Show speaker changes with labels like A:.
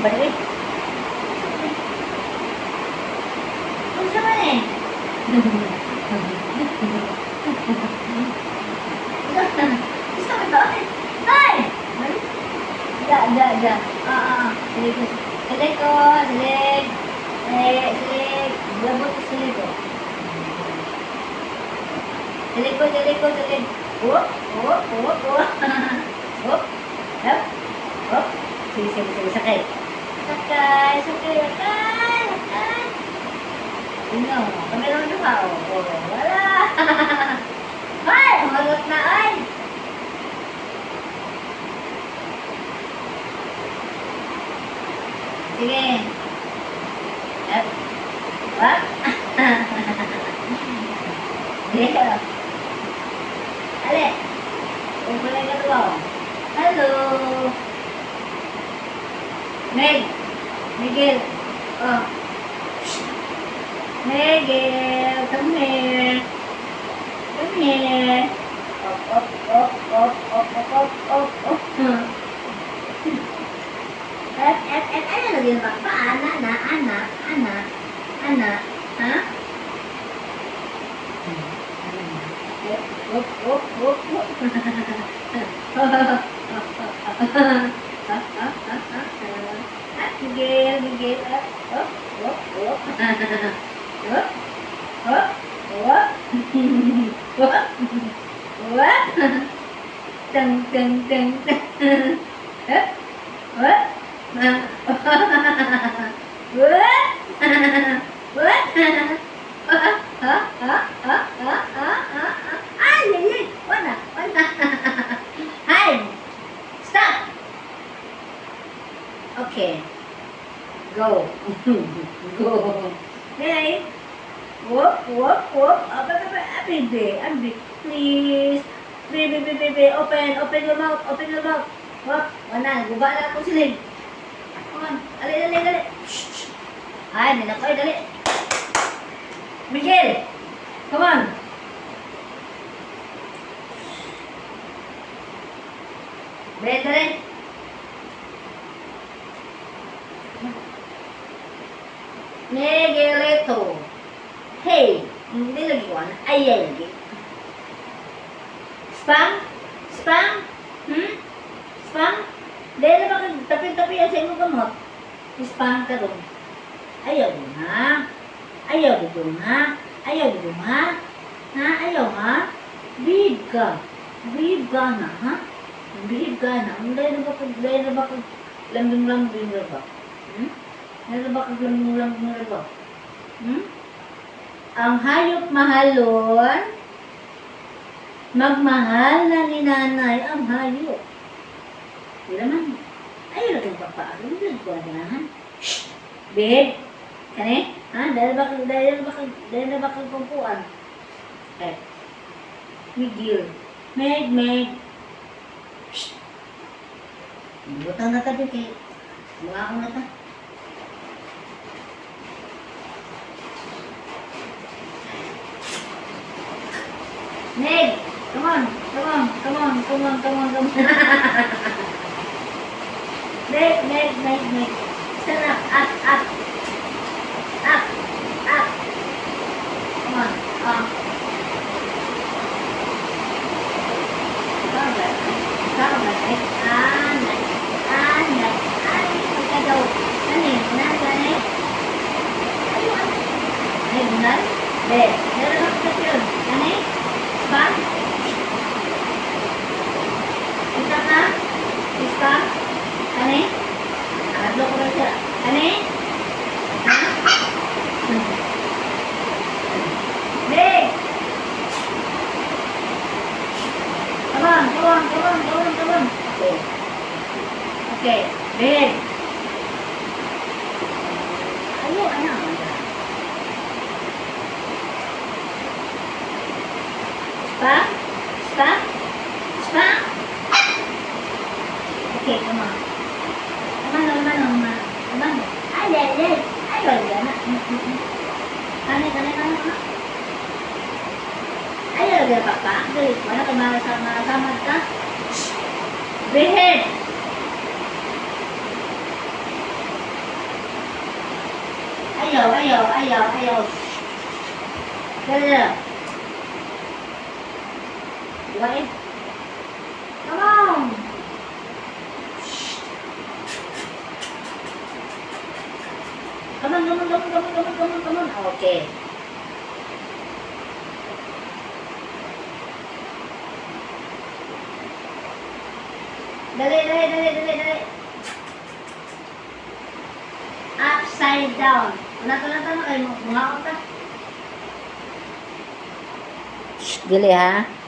A: Balik. Ano siya man eh? Gusto mo ito? Ay! Da. Silig ko. Silig ko. Silig. Silig. Labot ko silig ko. Silig ko. Silig. Whoop. Whoop. Hop. Sige. Sakay. Ano? Meron na ba? Wala. Ay! Umagot na ay! Sige. Hop. Wap. Sige. Ale. Kumulay ka doon. Hello. Miguel. Oh. Miguel, come here. Up. Ano lagi ba? Anak. Ha? Miguel. Teng. Ay, wala. Hi. Stop. Okay. Go. Hey. Whoop. Baby. Please. Baby. Open your mouth. Whoop. Wala. Guba na ako silig. Come on. Dali. Shh. Ay, ninakay. Dali. Miguel. Come on. Dali. Miguelito. Hey, hindi lagi ko ano. Ayan lagi. Spam? Spam? Dahil na baka tapi-tapi yan sa imong gamot. Spam ka doon. Ayaw mo ha? Ayaw ha? Ayaw ha? Bihib ka na ha? Dahil na baka lambing-lambing na ba? Dahil na baka lambing-lambing na ba? Ang hayop mahalon, magmahal na ni nanay ang hayop. Di naman. Ayaw na kang papaalam. Hindi ko na. Shhh! Babe! Kani? Ha? Dahil na baka kumpuan. Eh. Miguel. Meg. Shhh! Butang na tabi kay mga ako na ta. Meg! Come on! Meg! Stand up! Come on! Anak! Ay, pagkadaw! Nanay! Ay, benar? Dek, meron ako sa yun. Nanay? Ba? Kita ka? Kita? Nanay? Adlo ko rin siya. Nanay? Ha? Dek! Come on. Okay. Dek! Ayo, anak. Stop. Okay, come on. Come on. Ay, anak. Kani. Ayaw dia papa. Dali, mana kemana sama ka? Behave. Ayaw. Dali. Bukain. Come on. Come on. Okay. Dali. Upside down. Tanong kayo, mga ka. Dili ha.